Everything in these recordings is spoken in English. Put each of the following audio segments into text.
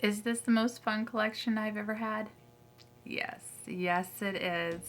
Is this the most fun collection I've ever had? Yes, yes it is.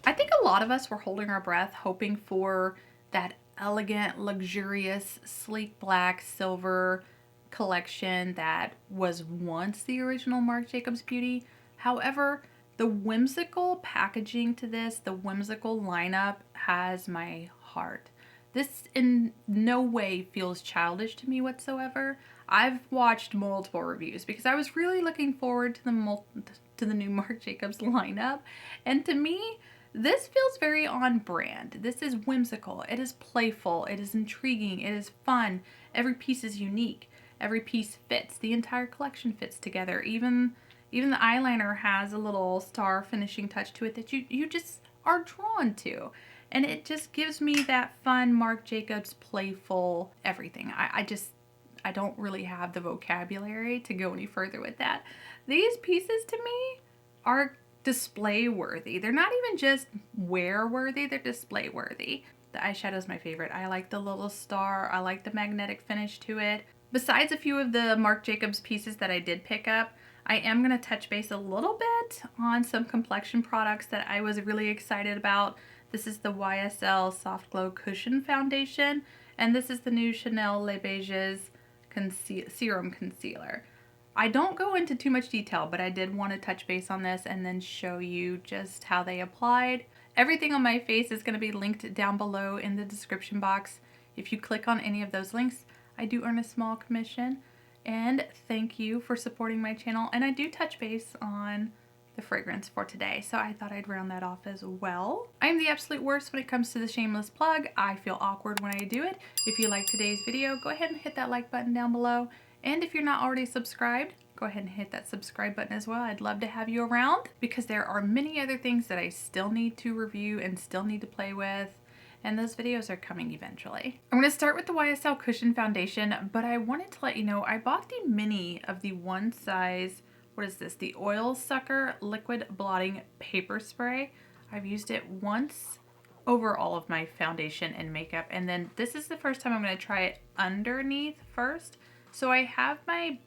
I think a lot of us were holding our breath hoping for that elegant, luxurious, sleek black, silver collection that was once the original Marc Jacobs beauty. However, the whimsical packaging to this, the whimsical lineup has my heart. This in no way feels childish to me whatsoever. I've watched multiple reviews because I was really looking forward to the new Marc Jacobs lineup, and to me, this feels very on brand. This is whimsical, it is playful, it is intriguing, it is fun. Every piece is unique. Every piece fits. The entire collection fits together. Even the eyeliner has a little star finishing touch to it that you just are drawn to. And it just gives me that fun Marc Jacobs playful everything. I don't really have the vocabulary to go any further with that. These pieces to me are display worthy. They're not even just wear worthy, they're display worthy. The eyeshadow is my favorite. I like the little star. I like the magnetic finish to it. Besides a few of the Marc Jacobs pieces that I did pick up, I am going to touch base a little bit on some complexion products that I was really excited about. This is the YSL Soft Glow Cushion Foundation, and this is the new Chanel Les Beiges Serum Concealer. I don't go into too much detail, but I did want to touch base on this and then show you just how they applied. Everything on my face is going to be linked down below in the description box. If you click on any of those links, I do earn a small commission, and thank you for supporting my channel. And I do touch base on the fragrance for today, so I thought I'd round that off as well. I'm the absolute worst when it comes to the shameless plug. I feel awkward when I do it. If you like today's video, go ahead and hit that like button down below. And if you're not already subscribed, go ahead and hit that subscribe button as well. I'd love to have you around because there are many other things that I still need to review and still need to play with. And those videos are coming eventually. I'm going to start with the YSL Cushion Foundation, but I wanted to let you know I bought the mini of the one size, what is this? The Oil Sucker Liquid Blotting Paper Spray. I've used it once over all of my foundation and makeup, and then this is the first time I'm going to try it underneath first. So I have my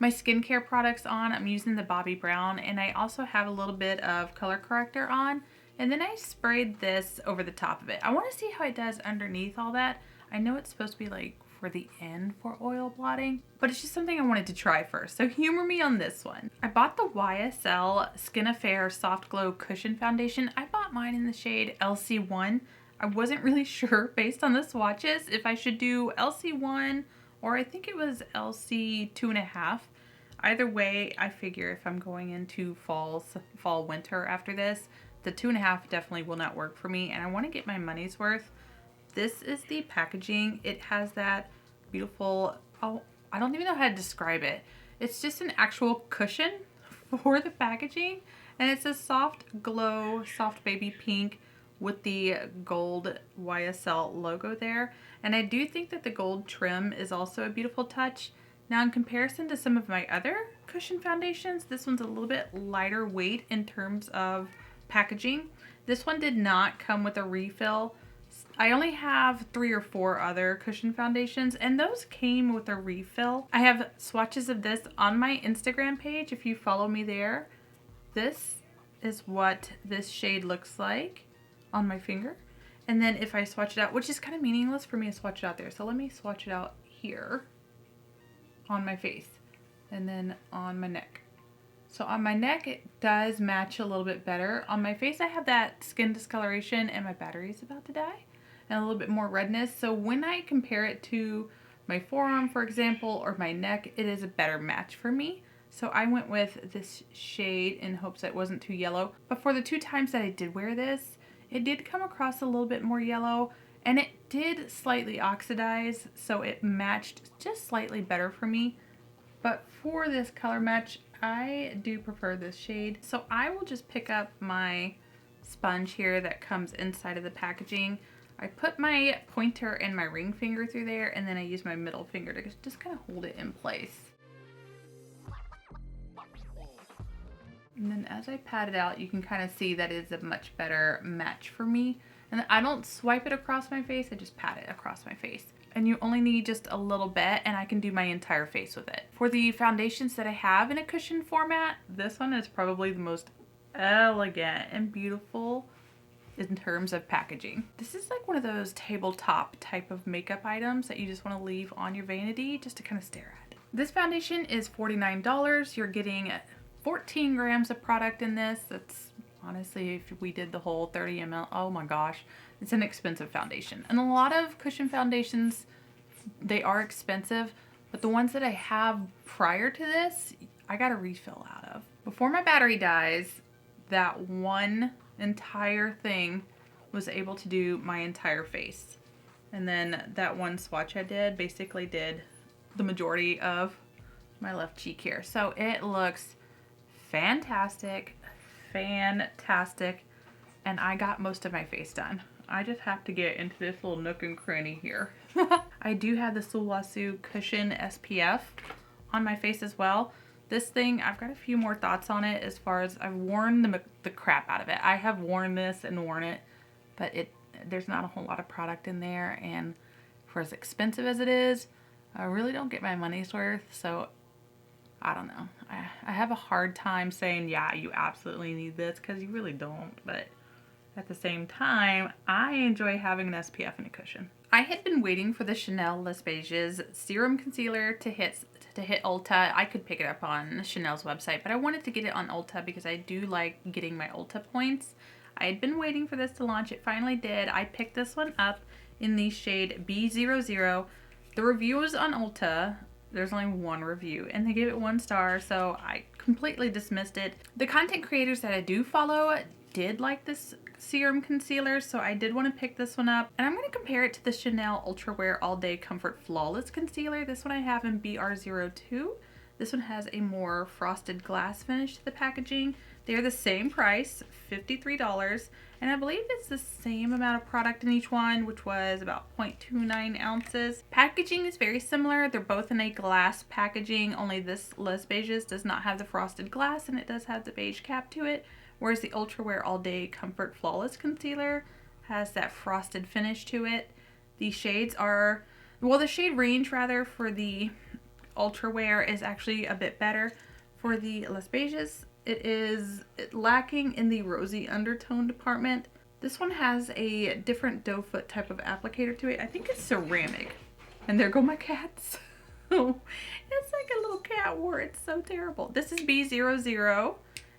skincare products on. I'm using the Bobbi Brown, and I also have a little bit of color corrector on. And then I sprayed this over the top of it. I want to see how it does underneath all that. I know it's supposed to be like for the end for oil blotting, but it's just something I wanted to try first. So humor me on this one. I bought the YSL Skin Affair Soft Glow Cushion Foundation. I bought mine in the shade LC1. I wasn't really sure based on the swatches if I should do LC1 or I think it was LC 2.5. Either way, I figure if I'm going into fall, winter after this, the 2.5 definitely will not work for me, and I want to get my money's worth. This is the packaging. It has that beautiful, oh, I don't even know how to describe it. It's just an actual cushion for the packaging, and it's a soft glow, soft baby pink with the gold YSL logo there. And I do think that the gold trim is also a beautiful touch. Now, in comparison to some of my other cushion foundations, this one's a little bit lighter weight in terms of packaging. This one did not come with a refill. I only have 3 or 4 other cushion foundations, and those came with a refill. I have swatches of this on my Instagram page if you follow me there. This is what this shade looks like on my finger. And then if I swatch it out, which is kind of meaningless for me to swatch it out there, so let me swatch it out here on my face and then on my neck. So on my neck, it does match a little bit better. On my face, I have that skin discoloration and my battery is about to die and a little bit more redness. So when I compare it to my forearm, for example, or my neck, it is a better match for me. So I went with this shade in hopes that it wasn't too yellow. But for the 2 times that I did wear this, it did come across a little bit more yellow, and it did slightly oxidize, so it matched just slightly better for me. But for this color match, I do prefer this shade. So I will just pick up my sponge here that comes inside of the packaging. I put my pointer and my ring finger through there, and then I use my middle finger to just kind of hold it in place. And then as I pat it out, you can kind of see that it's a much better match for me. And I don't swipe it across my face, I just pat it across my face. And you only need just a little bit, and I can do my entire face with it. For the foundations that I have in a cushion format, this one is probably the most elegant and beautiful in terms of packaging. This is like one of those tabletop type of makeup items that you just want to leave on your vanity just to kind of stare at. This foundation is $49. You're getting 14 grams of product in this. That's honestly, if we did the whole 30 ml, oh my gosh, it's an expensive foundation. And a lot of cushion foundations, they are expensive, but the ones that I have prior to this, I got a refill out of. Before my battery dies, that one entire thing was able to do my entire face. And then that one swatch I did basically did the majority of my left cheek here. So it looks fantastic, fantastic. And I got most of my face done. I just have to get into this little nook and cranny here. I do have the Sulwhasoo Cushion SPF on my face as well. This thing, I've got a few more thoughts on it as far as I've worn the crap out of it. I have worn this and worn it, but there's not a whole lot of product in there, and for as expensive as it is, I really don't get my money's worth, so I don't know. I have a hard time saying, yeah, you absolutely need this, because you really don't, but at the same time, I enjoy having an SPF and a cushion. I had been waiting for the Chanel Les Beiges Serum Concealer to hit Ulta. I could pick it up on Chanel's website, but I wanted to get it on Ulta because I do like getting my Ulta points. I had been waiting for this to launch. It finally did. I picked this one up in the shade B00. The reviews on Ulta, there's only one review, and they gave it 1 star, so I completely dismissed it. The content creators that I do follow did like this serum concealer, so I did want to pick this one up, and I'm going to compare it to the Chanel Ultra Wear All Day Comfort Flawless Concealer. This one I have in BR02. This one has a more frosted glass finish to the packaging. They're the same price, $53, and I believe it's the same amount of product in each one, which was about 0.29 ounces. Packaging is very similar. They're both in a glass packaging, only this Les Beiges does not have the frosted glass, and it does have the beige cap to it, whereas the Ultra Wear All Day Comfort Flawless Concealer has that frosted finish to it. The shades are, well, the shade range rather for the Ultra Wear is actually a bit better. For the Les Beiges, it is lacking in the rosy undertone department. This one has a different doe foot type of applicator to it. I think it's ceramic. And there go my cats. It's like a little cat war. It's so terrible. This is B00.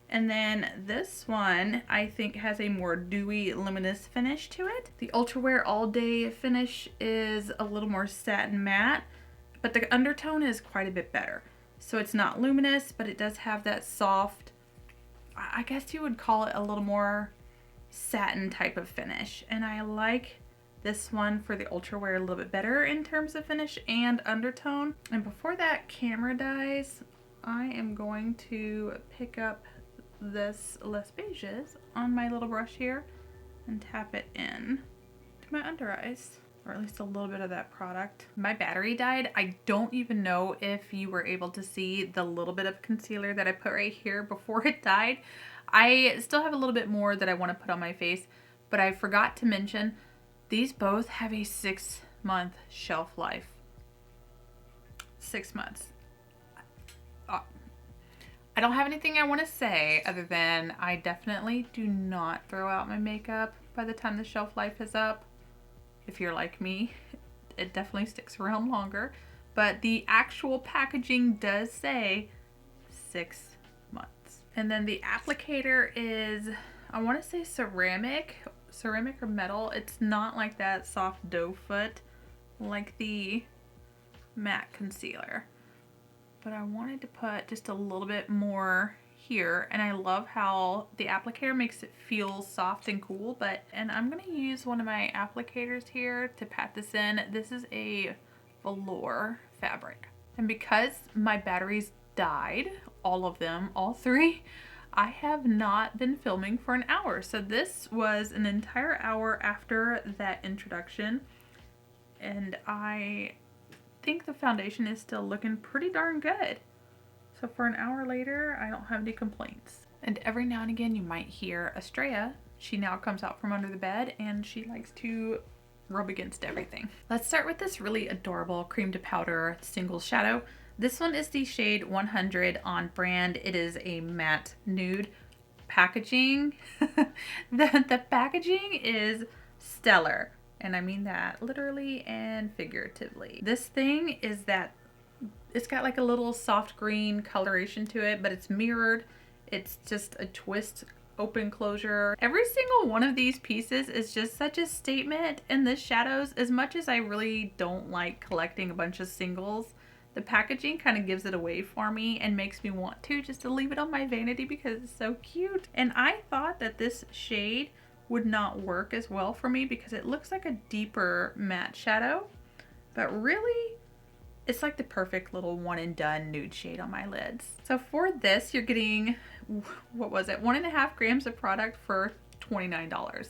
And then this one, I think, has a more dewy, luminous finish to it. The Ultra Wear All Day finish is a little more satin matte, but the undertone is quite a bit better. So it's not luminous, but it does have that soft, I guess you would call it a little more satin type of finish. And I like this one for the Ultra Wear a little bit better in terms of finish and undertone. And before that camera dies, I am going to pick up this Les Beiges on my little brush here and tap it in to my under eyes, or at least a little bit of that product. My battery died. I don't even know if you were able to see the little bit of concealer that I put right here before it died. I still have a little bit more that I want to put on my face, but I forgot to mention these both have a 6-month shelf life. 6 months. I don't have anything I want to say other than I definitely do not throw out my makeup by the time the shelf life is up. If you're like me, it definitely sticks around longer. But the actual packaging does say 6 months. And then the applicator is, I want to say ceramic or metal. It's not like that soft doe foot like the matte concealer. But I wanted to put just a little bit more here, and I love how the applicator makes it feel soft and cool. And I'm going to use one of my applicators here to pat this in. This is a velour fabric, and because my batteries died, all of them, all 3, I have not been filming for an hour. So this was an entire hour after that introduction, and I think the foundation is still looking pretty darn good. So for an hour later, I don't have any complaints. And every now and again you might hear Estrella. She now comes out from under the bed and she likes to rub against everything. Let's start with this really adorable cream to powder single shadow. This one is the shade 100 on brand. It is a matte nude. Packaging, the packaging is stellar, and I mean that literally and figuratively. This thing is that it's got like a little soft green coloration to it, but it's mirrored. It's just a twist open closure. Every single one of these pieces is just such a statement, and the shadows, as much as I really don't like collecting a bunch of singles, the packaging kind of gives it away for me and makes me want to just to leave it on my vanity because it's so cute. And I thought that this shade would not work as well for me because it looks like a deeper matte shadow, but really it's like the perfect little one and done nude shade on my lids. So for this, you're getting, what was it? 1.5 grams of product for $29.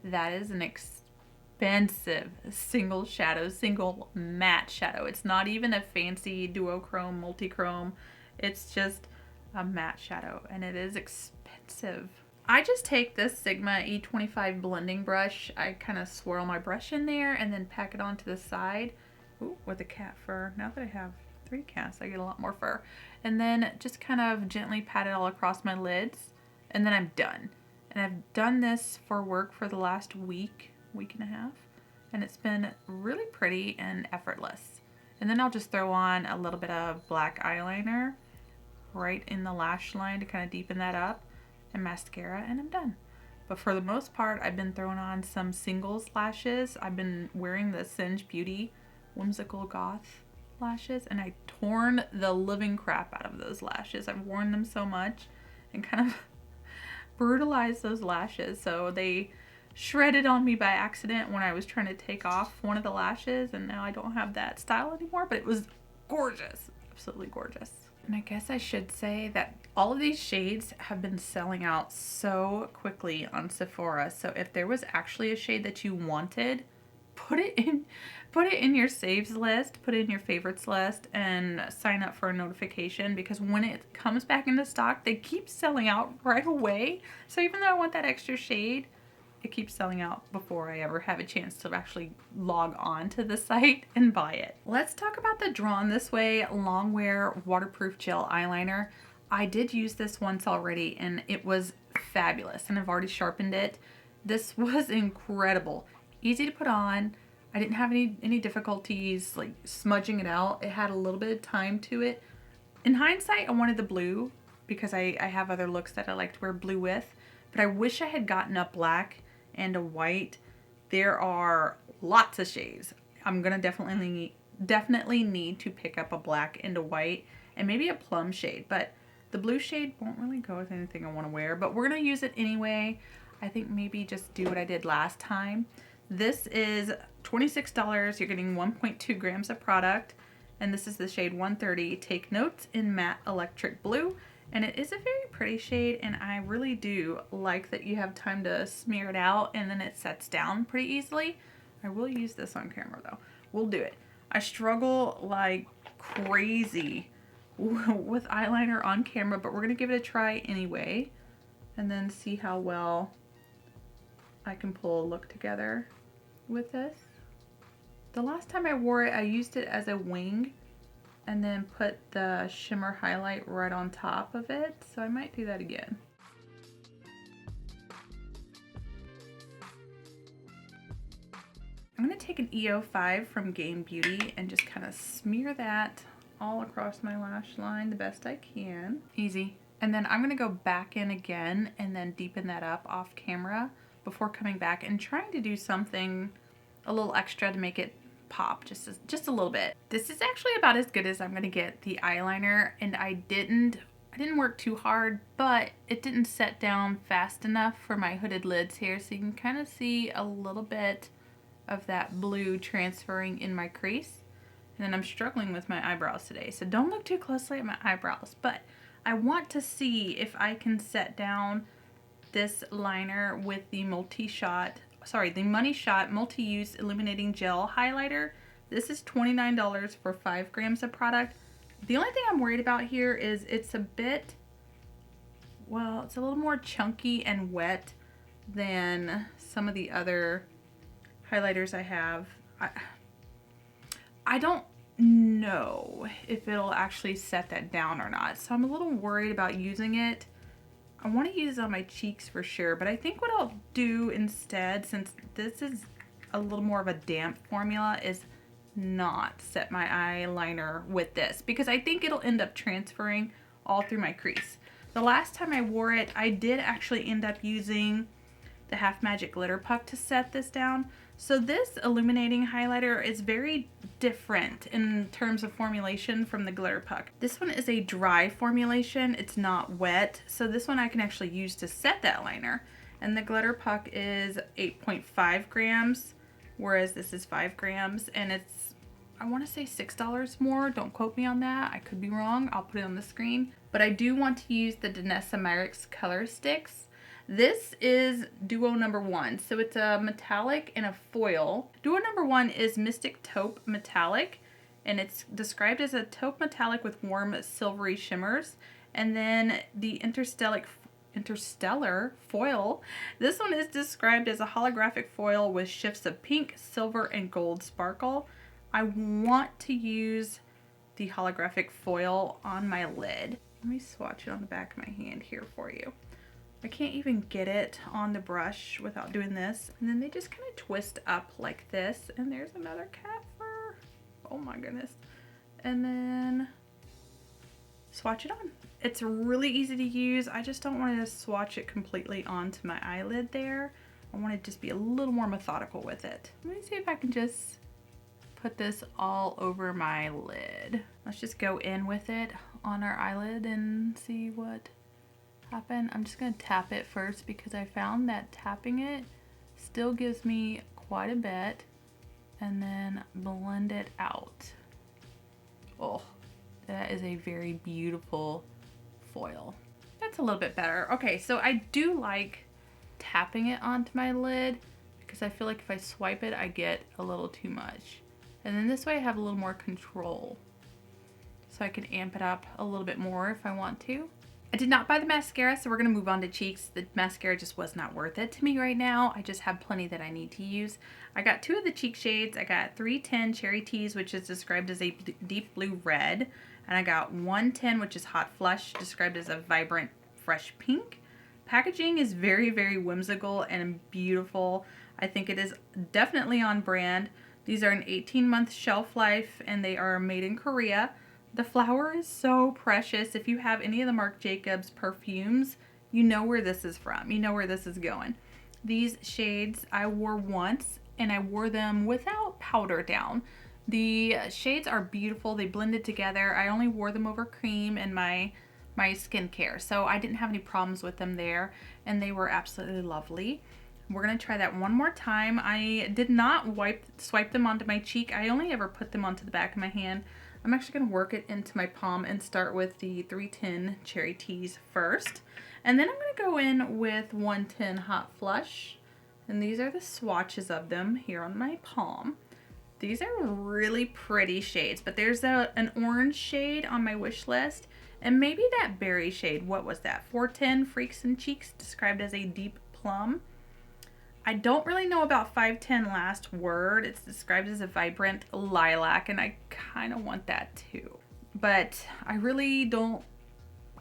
That is an expensive single shadow, single matte shadow. It's not even a fancy duochrome, multichrome. It's just a matte shadow, and it is expensive. I just take this Sigma E25 blending brush. I kind of swirl my brush in there and then pack it onto the side. Ooh, with the cat fur. Now that I have 3 cats, I get a lot more fur. And then just kind of gently pat it all across my lids, and then I'm done. And I've done this for work for the last week and a half, and it's been really pretty and effortless. And then I'll just throw on a little bit of black eyeliner right in the lash line to kind of deepen that up, and mascara, and I'm done. But for the most part, I've been throwing on some singles lashes. I've been wearing the Singe Beauty Whimsical Goth lashes, and I torn the living crap out of those lashes. I've worn them so much and kind of brutalized those lashes, so they shredded on me by accident when I was trying to take off one of the lashes, and now I don't have that style anymore, but it was gorgeous, absolutely gorgeous. And I guess I should say that all of these shades have been selling out so quickly on Sephora, so if there was actually a shade that you wanted, put it in your saves list, put it in your favorites list, and sign up for a notification, because when it comes back into stock, they keep selling out right away. So even though I want that extra shade, it keeps selling out before I ever have a chance to actually log on to the site and buy it. Let's talk about the Drawn This Way Longwear Waterproof Gel Eyeliner. I did use this once already, and it was fabulous, and I've already sharpened it. This was incredible. Easy to put on. I didn't have any difficulties like smudging it out. It had a little bit of time to it. In hindsight, I wanted the blue because I have other looks that I like to wear blue with, but I wish I had gotten a black and a white. There are lots of shades. I'm gonna definitely need to pick up a black and a white and maybe a plum shade, but the blue shade won't really go with anything I want to wear, but we're gonna use it anyway. I think maybe just do what I did last time. This is $26. You're getting 1.2 grams of product, and this is the shade 130 Take Notes in Matte Electric Blue, and it is a very pretty shade, and I really do like that you have time to smear it out and then it sets down pretty easily. I will use this on camera though. We'll do it. I struggle like crazy with eyeliner on camera, but we're gonna give it a try anyway and then see how well I can pull a look together with this. The last time I wore it, I used it as a wing and then put the shimmer highlight right on top of it, so I might do that again. I'm gonna take an EO5 from Game Beauty and just kind of smear that all across my lash line the best I can. Easy. And then I'm gonna go back in again and then deepen that up off camera before coming back and trying to do something a little extra to make it pop just a little bit. This is actually about as good as I'm gonna get the eyeliner, and I didn't work too hard, but it didn't set down fast enough for my hooded lids here, so you can kind of see a little bit of that blue transferring in my crease. And then I'm struggling with my eyebrows today, so don't look too closely at my eyebrows, but I want to see if I can set down this liner with the Money Shot Multi-Use Illuminating Gel Highlighter. This is $29 for 5 grams of product. The only thing I'm worried about here is it's a bit, well, it's a little more chunky and wet than some of the other highlighters I have. I don't know if it'll actually set that down or not, so I'm a little worried about using it. I want to use it on my cheeks for sure, but I think what I'll do instead, since this is a little more of a damp formula, is not set my eyeliner with this, because I think it'll end up transferring all through my crease. The last time I wore it, I did actually end up using the Half Magic Glitter Puck to set this down. So this illuminating highlighter is very different in terms of formulation from the Glitter Puck. This one is a dry formulation, it's not wet, so this one I can actually use to set that liner. And the Glitter Puck is 8.5 grams, whereas this is 5 grams, and it's, I want to say $6 more. Don't quote me on that, I could be wrong, I'll put it on the screen. But I do want to use the Danessa Myricks Color Sticks. This is Duo number 1, so it's a metallic and a foil. Duo number 1 is Mystic Taupe Metallic, and it's described as a taupe metallic with warm silvery shimmers. And then the Interstellar foil, this one is described as a holographic foil with shifts of pink, silver, and gold sparkle. I want to use the holographic foil on my lid. Let me swatch it on the back of my hand here for you. I can't even get it on the brush without doing this. And then they just kind of twist up like this. And there's another cat fur. Oh my goodness. And then swatch it on. It's really easy to use. I just don't want to swatch it completely onto my eyelid there. I want to just be a little more methodical with it. Let me see if I can just put this all over my lid. Let's just go in with it on our eyelid and see what happen. I'm just going to tap it first because I found that tapping it still gives me quite a bit, and then blend it out. Oh, that is a very beautiful foil. That's a little bit better. Okay, so I do like tapping it onto my lid because I feel like if I swipe it I get a little too much, and then this way I have a little more control, so I can amp it up a little bit more if I want to. I did not buy the mascara, so we're going to move on to cheeks. The mascara just was not worth it to me right now. I just have plenty that I need to use. I got 2 of the cheek shades. I got 310 Cherry Tease, which is described as a deep blue red. And I got 110, which is Hot Flush, described as a vibrant fresh pink. Packaging is very, very whimsical and beautiful. I think it is definitely on brand. These are an 18-month shelf life, and they are made in Korea. The flower is so precious. If you have any of the Marc Jacobs perfumes, you know where this is from. You know where this is going. These shades I wore once, and I wore them without powder down. The shades are beautiful. They blended together. I only wore them over cream and my skincare, so I didn't have any problems with them there, and they were absolutely lovely. We're going to try that one more time. I did not swipe them onto my cheek. I only ever put them onto the back of my hand. I'm actually going to work it into my palm and start with the 310 Cherry Tease first. And then I'm going to go in with 110 Hot Flush. And these are the swatches of them here on my palm. These are really pretty shades, but there's an orange shade on my wish list. And maybe that berry shade, what was that? 410 Freaks and Cheeks, described as a deep plum. I don't really know about 510 Last Word. It's described as a vibrant lilac, and I kind of want that too. But I really don't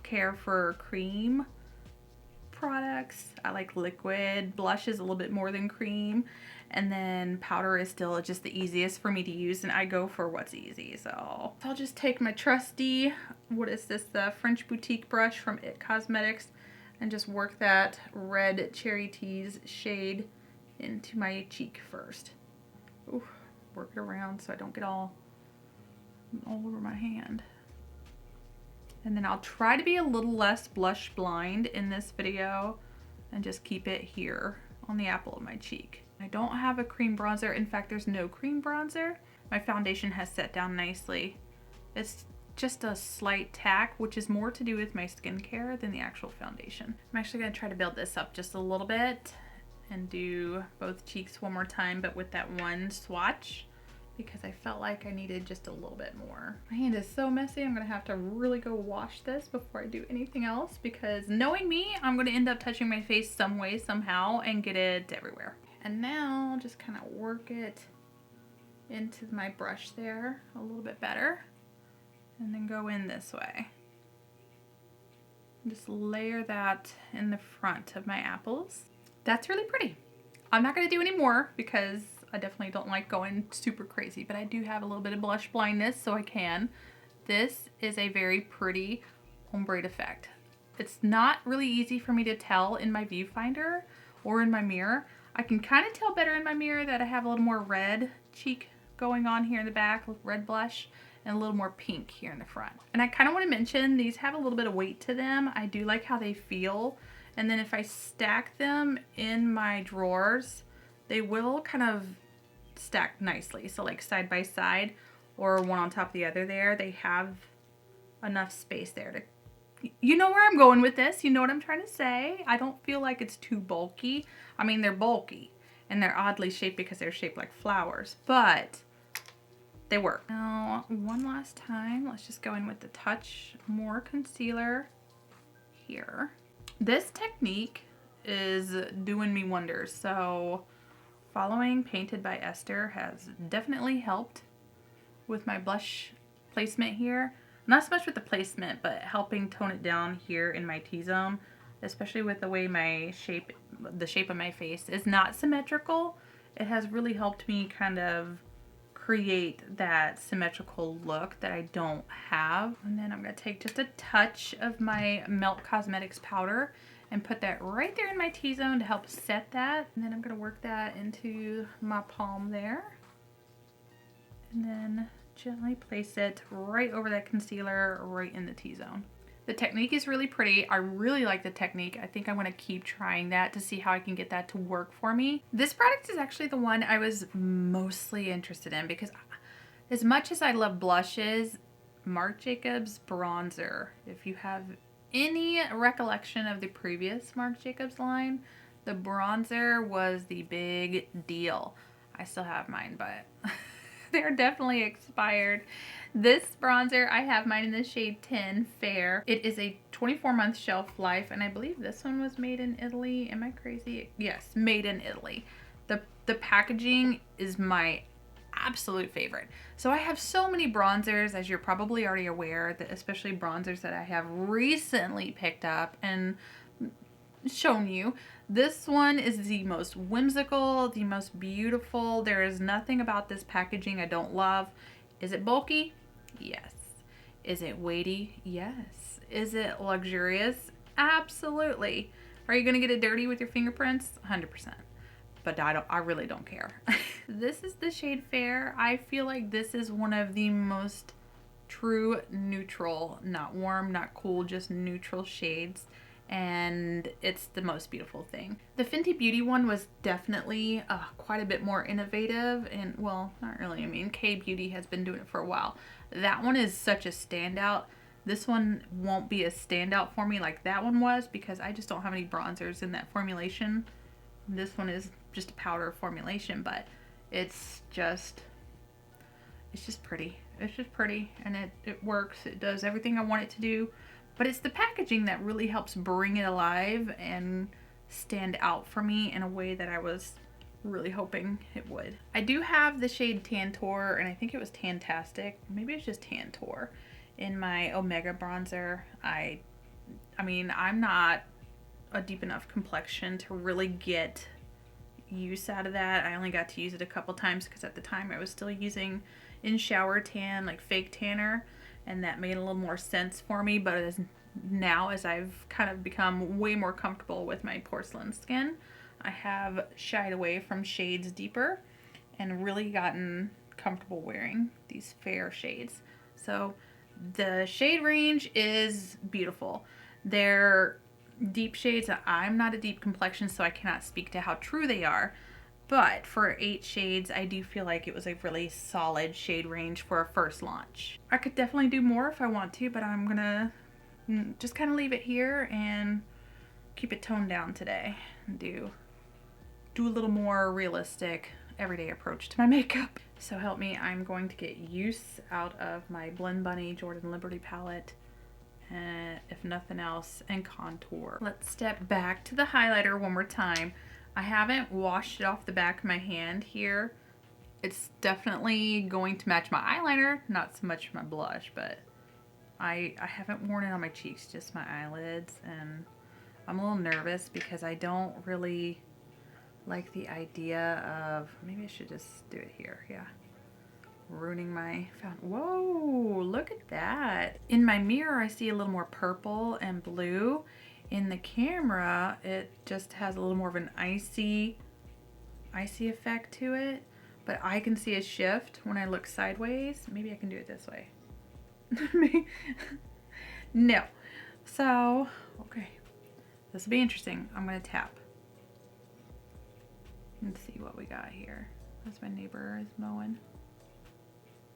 care for cream products. I like liquid. Blush is a little bit more than cream. And then powder is still just the easiest for me to use, and I go for what's easy. So I'll just take my trusty, what is this, the French Boutique brush from It Cosmetics, and just work that red Cherry Tease shade into my cheek first. Ooh, work it around so I don't get all over my hand. And then I'll try to be a little less blush blind in this video and just keep it here on the apple of my cheek. I don't have a cream bronzer. In fact, there's no cream bronzer. My foundation has set down nicely. It's just a slight tack, which is more to do with my skincare than the actual foundation. I'm actually going to try to build this up just a little bit and do both cheeks one more time, but with that one swatch, because I felt like I needed just a little bit more. My hand is so messy. I'm gonna have to really go wash this before I do anything else, because knowing me, I'm gonna end up touching my face some way, somehow, and get it everywhere. And now just kind of work it into my brush there a little bit better, and then go in this way. Just layer that in the front of my apples. That's really pretty. I'm not gonna do any more because I definitely don't like going super crazy, but I do have a little bit of blush blindness, so I can. This is a very pretty ombre effect. It's not really easy for me to tell in my viewfinder or in my mirror. I can kind of tell better in my mirror that I have a little more red cheek going on here in the back with red blush, and a little more pink here in the front. And I kind of want to mention these have a little bit of weight to them. I do like how they feel. And then if I stack them in my drawers, they will kind of stack nicely. So like side by side or one on top of the other there, they have enough space there to, you know where I'm going with this. You know what I'm trying to say. I don't feel like it's too bulky. I mean, they're bulky and they're oddly shaped because they're shaped like flowers, but they work. Now, one last time, let's just go in with a touch more concealer here. This technique is doing me wonders. So following Painted by Esther has definitely helped with my blush placement here. Not so much with the placement, but helping tone it down here in my T-zone, especially with the way the shape of my face is not symmetrical. It has really helped me kind of create that symmetrical look that I don't have. And then I'm going to take just a touch of my Melt Cosmetics powder and put that right there in my T-zone to help set that. And then I'm going to work that into my palm there. And then gently place it right over that concealer right in the T-zone. The technique is really pretty. I really like the technique. I think I'm going to keep trying that to see how I can get that to work for me. This product is actually the one I was mostly interested in because as much as I love blushes, Marc Jacobs bronzer, if you have any recollection of the previous Marc Jacobs line, the bronzer was the big deal. I still have mine, but they're definitely expired. This bronzer, I have mine in the shade 10 Fair. It is a 24-month shelf life, and I believe this one was made in Italy. Am I crazy? Yes, made in Italy. The packaging is my absolute favorite. So I have so many bronzers, as you're probably already aware, that especially bronzers that I have recently picked up and shown you. This one is the most whimsical, the most beautiful. There is nothing about this packaging I don't love. Is it bulky? Yes. Is it weighty? Yes. Is it luxurious? Absolutely. Are you gonna get it dirty with your fingerprints? 100%. But I really don't care. This is the shade Fair. I feel like this is one of the most true neutral, not warm, not cool, just neutral shades. And it's the most beautiful thing. The Fenty Beauty one was definitely quite a bit more innovative, and well, not really. I mean, K Beauty has been doing it for a while. That one is such a standout. This one won't be a standout for me like that one was because I just don't have any bronzers in that formulation. This one is just a powder formulation, but it's just pretty. It's just pretty, and it works. It does everything I want it to do. But it's the packaging that really helps bring it alive and stand out for me in a way that I was really hoping it would. I do have the shade Tantour, and I think it was Tantastic. Maybe it's just Tantour in my Omega bronzer. I mean, I'm not a deep enough complexion to really get use out of that. I only got to use it a couple times because at the time I was still using in shower tan, like fake tanner. And that made a little more sense for me, but now as I've kind of become way more comfortable with my porcelain skin, I have shied away from shades deeper and really gotten comfortable wearing these fair shades. So the shade range is beautiful. They're deep shades. I'm not a deep complexion, so I cannot speak to how true they are. But for 8 shades, I do feel like it was a really solid shade range for a first launch. I could definitely do more if I want to, but I'm gonna just kind of leave it here and keep it toned down today. And do a little more realistic everyday approach to my makeup. So help me, I'm going to get use out of my Blend Bunny Jordan Liberty palette, and if nothing else, and contour. Let's step back to the highlighter one more time. I haven't washed it off the back of my hand here. It's definitely going to match my eyeliner, not so much my blush, but I haven't worn it on my cheeks, just my eyelids, and I'm a little nervous because I don't really like the idea of, maybe I should just do it here, yeah. Ruining my fountain. Whoa, look at that. In my mirror, I see a little more purple and blue. In the camera, it just has a little more of an icy effect to it, but I can see a shift when I look sideways. Maybe I can do it this way. No. So, okay. This will be interesting. I'm gonna tap. Let's see what we got here. As my neighbor is mowing.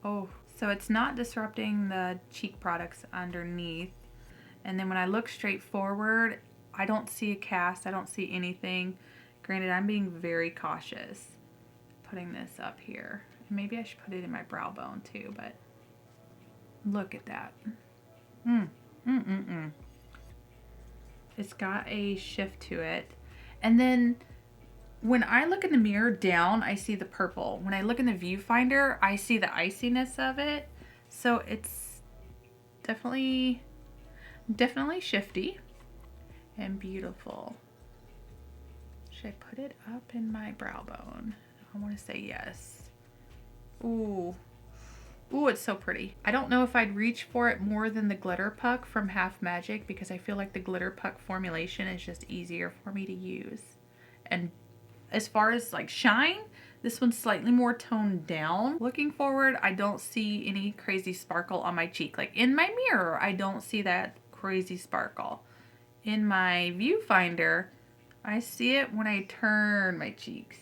Oh, so it's not disrupting the cheek products underneath. And then when I look straight forward, I don't see a cast. I don't see anything. Granted, I'm being very cautious putting this up here. Maybe I should put it in my brow bone too, but look at that. It's got a shift to it. And then when I look in the mirror down, I see the purple. When I look in the viewfinder, I see the iciness of it. So it's definitely shifty and beautiful. Should I put it up in my brow bone? I want to say yes. Ooh. Ooh, it's so pretty. I don't know if I'd reach for it more than the glitter puck from Half Magic, because I feel like the glitter puck formulation is just easier for me to use. And as far as like shine, this one's slightly more toned down. Looking forward, I don't see any crazy sparkle on my cheek. Like in my mirror, I don't see that crazy sparkle. In my viewfinder, I see it when I turn my cheeks.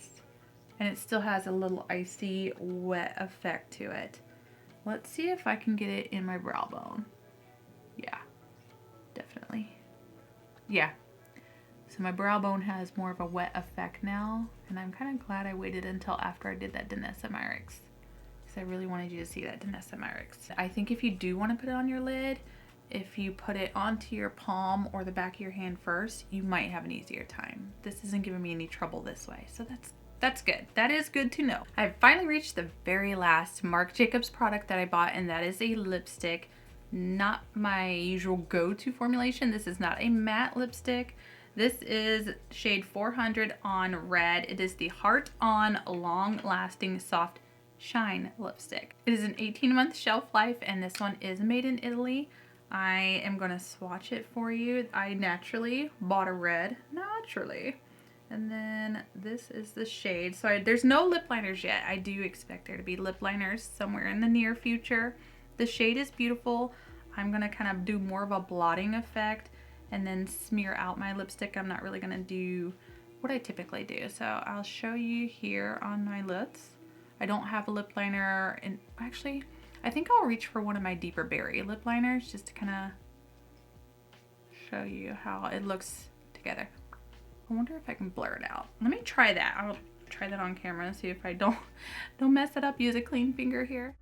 And it still has a little icy, wet effect to it. Let's see if I can get it in my brow bone. Yeah, definitely. Yeah. So my brow bone has more of a wet effect now, and I'm kind of glad I waited until after I did that Danessa Myricks, because I really wanted you to see that Danessa Myricks. I think if you do want to put it on your lid, if you put it onto your palm or the back of your hand first, you might have an easier time. This isn't giving me any trouble this way, so that's good. That is good to know. I've finally reached the very last Marc Jacobs product that I bought, and that is a lipstick. Not my usual go-to formulation. This is not a matte lipstick. This is shade 400 on Red. It is the Heart On Long Lasting Soft Shine lipstick. It is an 18-month shelf life, and this one is made in Italy. I am gonna swatch it for you. I naturally bought a red, naturally. And then this is the shade. So there's no lip liners yet. I do expect there to be lip liners somewhere in the near future. The shade is beautiful. I'm gonna kind of do more of a blotting effect and then smear out my lipstick. I'm not really gonna do what I typically do. So I'll show you here on my lips. I don't have a lip liner, and actually, I think I'll reach for one of my deeper berry lip liners just to kind of show you how it looks together. I wonder if I can blur it out. Let me try that. I'll try that on camera and see if I don't mess it up. Use a clean finger here.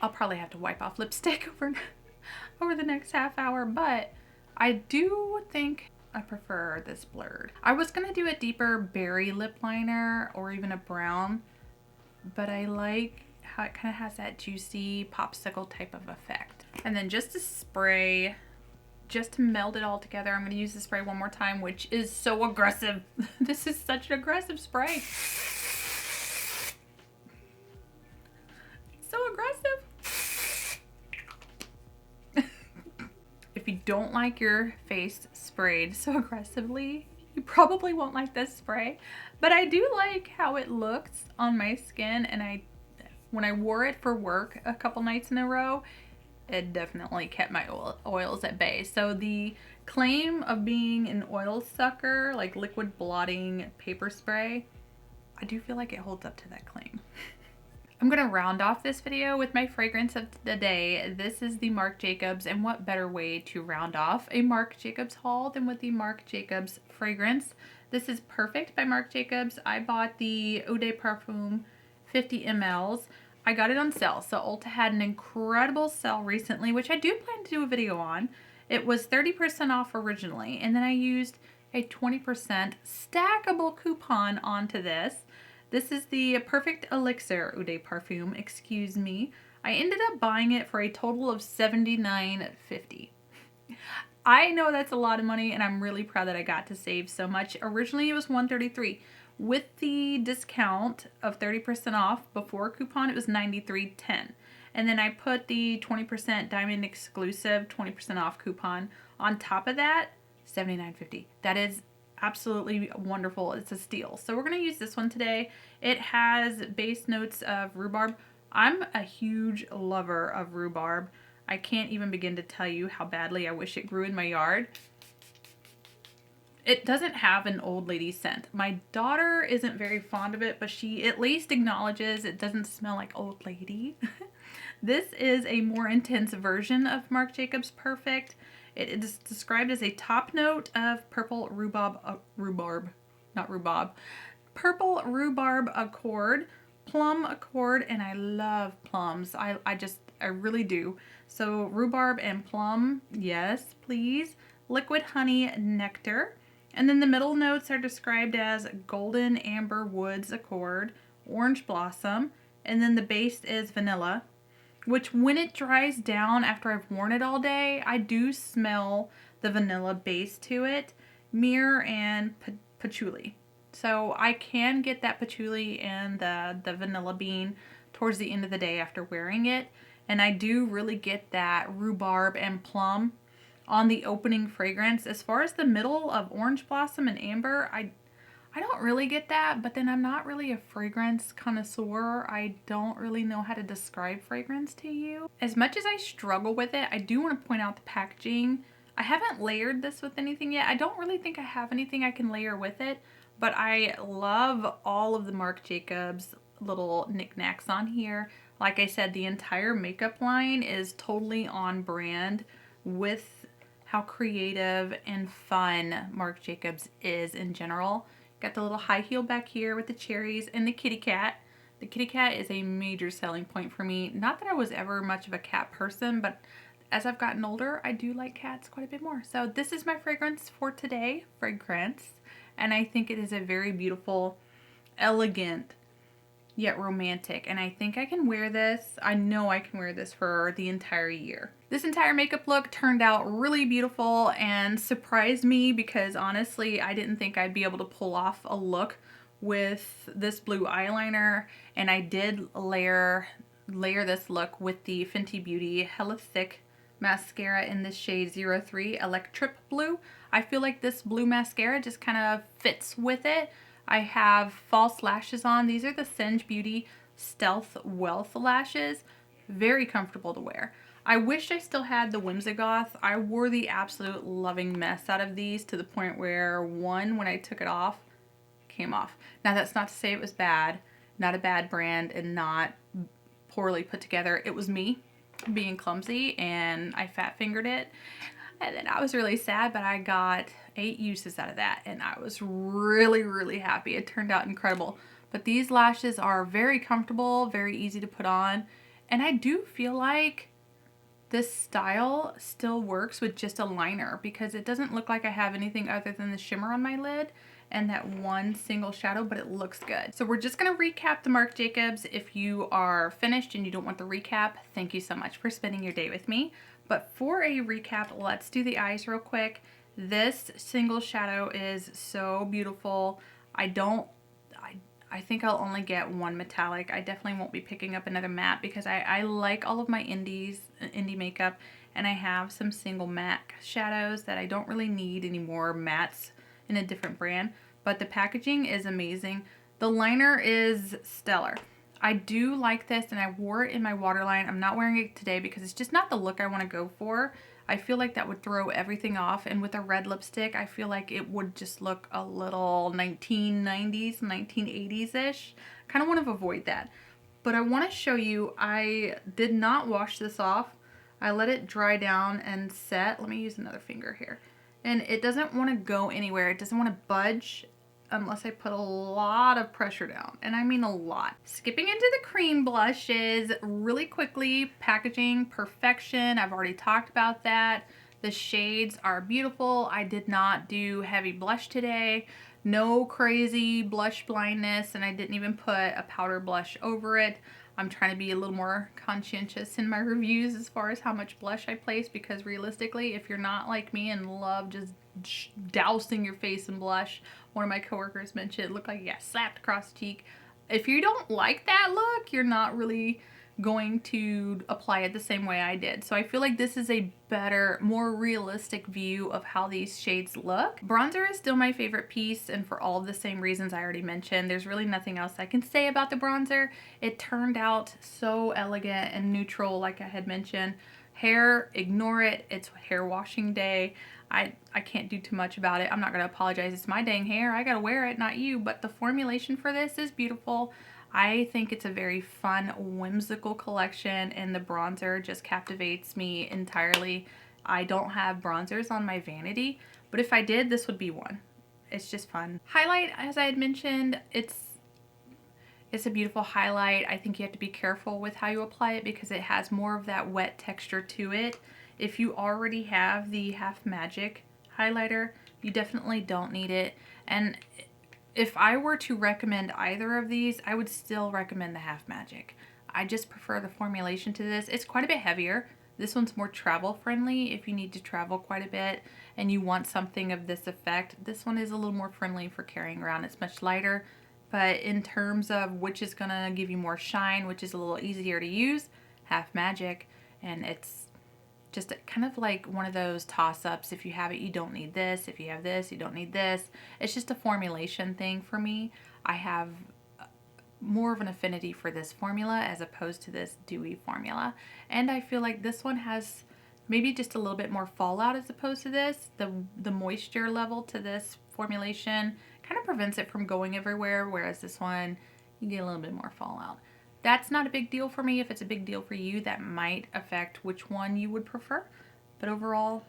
I'll probably have to wipe off lipstick over the next half hour, but I do think I prefer this blurred. I was gonna do a deeper berry lip liner or even a brown, but I like how it kind of has that juicy popsicle type of effect. And then just to spray, just to meld it all together, I'm gonna use the spray one more time, which is so aggressive. This is such an aggressive spray. So aggressive. If you don't like your face sprayed so aggressively, you probably won't like this spray. But I do like how it looks on my skin, and when I wore it for work a couple nights in a row, it definitely kept my oils at bay. So the claim of being an oil sucker, like liquid blotting paper spray, I do feel like it holds up to that claim. I'm going to round off this video with my fragrance of the day. This is the Marc Jacobs, and what better way to round off a Marc Jacobs haul than with the Marc Jacobs fragrance. This is Perfect by Marc Jacobs. I bought the Eau de Parfum 50 mls. I got it on sale. So Ulta had an incredible sale recently, which I do plan to do a video on. It was 30% off originally, and then I used a 20% stackable coupon onto this. This is the Perfect Elixir Eau de Parfum, excuse me. I ended up buying it for a total of $79.50. I know that's a lot of money, and I'm really proud that I got to save so much. Originally it was $133. With the discount of 30% off before coupon, it was $93.10. And then I put the 20% Diamond exclusive 20% off coupon on top of that, $79.50. That is absolutely wonderful. It's a steal. So we're going to use this one today. It has base notes of rhubarb. I'm a huge lover of rhubarb. I can't even begin to tell you how badly I wish it grew in my yard. It doesn't have an old lady scent. My daughter isn't very fond of it, but she at least acknowledges it doesn't smell like old lady. This is a more intense version of Marc Jacobs Perfect. It is described as a top note of purple purple rhubarb accord, plum accord, and I love plums. I really do. So rhubarb and plum, yes, please. Liquid honey nectar. And then the middle notes are described as golden amber woods accord, orange blossom, and then the base is vanilla, which when it dries down after I've worn it all day, I do smell the vanilla base to it, myrrh and patchouli. So I can get that patchouli and the vanilla bean towards the end of the day after wearing it. And I do really get that rhubarb and plum on the opening fragrance. As far as the middle of orange blossom and amber, I don't really get that, but then I'm not really a fragrance connoisseur. I don't really know how to describe fragrance to you. As much as I struggle with it, I do want to point out the packaging. I haven't layered this with anything yet. I don't really think I have anything I can layer with it, but I love all of the Marc Jacobs little knickknacks on here. Like I said, the entire makeup line is totally on brand with how creative and fun Marc Jacobs is in general. Got the little high heel back here with the cherries and the kitty cat. The kitty cat is a major selling point for me. Not that I was ever much of a cat person, but as I've gotten older, I do like cats quite a bit more. So this is my fragrance for today, fragrance. And I think it is a very beautiful, elegant, yet romantic. And I think I can wear this. I know I can wear this for the entire year. This entire makeup look turned out really beautiful and surprised me because honestly, I didn't think I'd be able to pull off a look with this blue eyeliner. And I did layer this look with the Fenty Beauty Hella Thick mascara in this shade 03 Electric Blue. I feel like this blue mascara just kind of fits with it. I have false lashes on. These are the Singe Beauty Stealth Wealth lashes. Very comfortable to wear. I wish I still had the Whimsical. I wore the absolute loving mess out of these to the point where one, when I took it off, came off. Now that's not to say it was bad. Not a bad brand and not poorly put together. It was me being clumsy and I fat fingered it. And then I was really sad, but I got 8 uses out of that and I was really, really happy. It turned out incredible. But these lashes are very comfortable, very easy to put on. And I do feel like this style still works with just a liner because it doesn't look like I have anything other than the shimmer on my lid and that one single shadow, but it looks good. So we're just gonna recap the Marc Jacobs. If you are finished and you don't want the recap, thank you so much for spending your day with me. But for a recap, let's do the eyes real quick. This single shadow is so beautiful. I think I'll only get one metallic. I definitely won't be picking up another matte because I like all of my indie makeup and I have some single matte shadows that I don't really need any more mattes in a different brand. But the packaging is amazing. The liner is stellar. I do like this and I wore it in my waterline. I'm not wearing it today because it's just not the look I want to go for. I feel like that would throw everything off, and with a red lipstick I feel like it would just look a little 1990s, 1980s-ish. Kind of want to avoid that. But I want to show you, I did not wash this off. I let it dry down and set. Let me use another finger here. And it doesn't want to go anywhere. It doesn't want to budge unless I put a lot of pressure down. And I mean a lot. Skipping into the cream blushes really quickly. Packaging, perfection. I've already talked about that. The shades are beautiful. I did not do heavy blush today. No crazy blush blindness, and I didn't even put a powder blush over it. I'm trying to be a little more conscientious in my reviews as far as how much blush I place, because realistically, if you're not like me and love just dousing your face in blush, one of my coworkers mentioned it looked like you got slapped across the cheek. If you don't like that look, you're not really going to apply it the same way I did. So I feel like this is a better, more realistic view of how these shades look. Bronzer is still my favorite piece, and for all of the same reasons I already mentioned. There's really nothing else I can say about the bronzer. It turned out so elegant and neutral, like I had mentioned. Hair, ignore it. It's hair washing day. I can't do too much about it. I'm not going to apologize. It's my dang hair. I got to wear it, not you. But the formulation for this is beautiful. I think it's a very fun, whimsical collection, and the bronzer just captivates me entirely. I don't have bronzers on my vanity, but if I did, this would be one. It's just fun. Highlight, as I had mentioned, it's a beautiful highlight. I think you have to be careful with how you apply it because it has more of that wet texture to it. If you already have the Half Magic highlighter, you definitely don't need it. And if I were to recommend either of these, I would still recommend the Half Magic. I just prefer the formulation to this. It's quite a bit heavier. This one's more travel friendly if you need to travel quite a bit and you want something of this effect. This one is a little more friendly for carrying around. It's much lighter, but in terms of which is gonna give you more shine, which is a little easier to use, Half Magic. And it's just kind of like one of those toss-ups. If you have it, you don't need this. If you have this, you don't need this. It's just a formulation thing for me. I have more of an affinity for this formula as opposed to this dewy formula. And I feel like this one has maybe just a little bit more fallout as opposed to this. The moisture level to this formulation kind of prevents it from going everywhere, whereas this one, you get a little bit more fallout. That's not a big deal for me. If it's a big deal for you, that might affect which one you would prefer. But overall,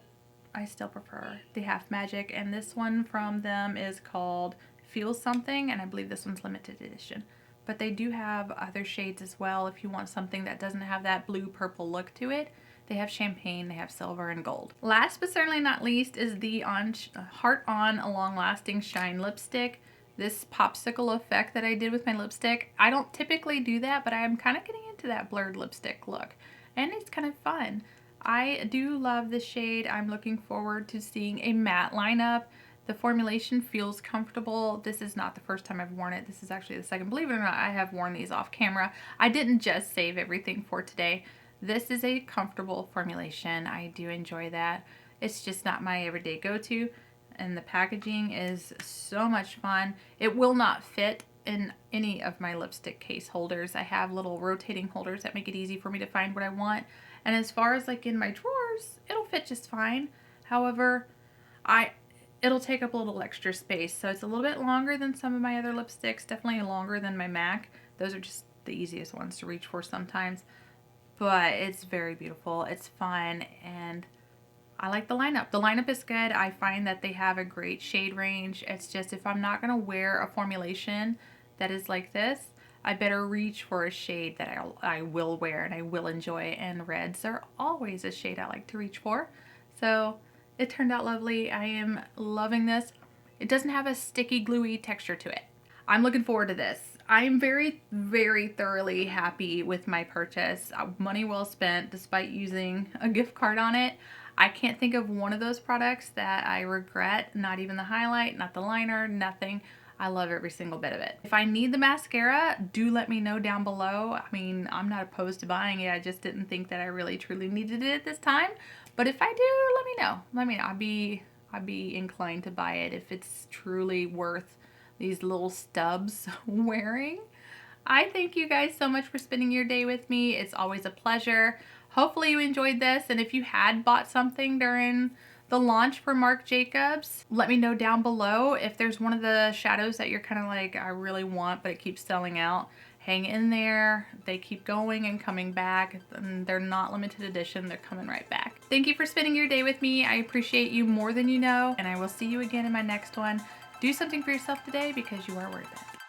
I still prefer the Half Magic. And this one from them is called Feel Something. And I believe this one's limited edition. But they do have other shades as well if you want something that doesn't have that blue-purple look to it. They have champagne, they have silver, and gold. Last but certainly not least is the Heart On Long Lasting Shine Lipstick. This popsicle effect that I did with my lipstick, I don't typically do that, but I am kind of getting into that blurred lipstick look. And it's kind of fun. I do love this shade. I'm looking forward to seeing a matte lineup. The formulation feels comfortable. This is not the first time I've worn it. This is actually the second. Believe it or not, I have worn these off camera. I didn't just save everything for today. This is a comfortable formulation. I do enjoy that. It's just not my everyday go-to. And the packaging is so much fun. It will not fit in any of my lipstick case holders. I have little rotating holders that make it easy for me to find what I want. And as far as like in my drawers, it'll fit just fine. However, it'll take up a little extra space. So it's a little bit longer than some of my other lipsticks, definitely longer than my MAC. Those are just the easiest ones to reach for sometimes. But it's very beautiful. It's fun, and I like the lineup. The lineup is good. I find that they have a great shade range. It's just if I'm not going to wear a formulation that is like this, I better reach for a shade that I will wear and I will enjoy. And reds are always a shade I like to reach for. So it turned out lovely. I am loving this. It doesn't have a sticky, gluey texture to it. I'm looking forward to this. I'm very, very thoroughly happy with my purchase. Money well spent despite using a gift card on it. I can't think of one of those products that I regret, not even the highlight, not the liner, nothing. I love every single bit of it. If I need the mascara, do let me know down below. I mean, I'm not opposed to buying it. I just didn't think that I really truly needed it at this time. But if I do, let me know. Let me know. I'd be inclined to buy it if it's truly worth these little stubs wearing. I thank you guys so much for spending your day with me. It's always a pleasure. Hopefully you enjoyed this, and if you had bought something during the launch for Marc Jacobs, let me know down below if there's one of the shadows that you're kind of like, I really want, but it keeps selling out. hang in there. They keep going and coming back, and they're not limited edition. They're coming right back. Thank you for spending your day with me. I appreciate you more than you know, and I will see you again in my next one. Do something for yourself today because you are worth it.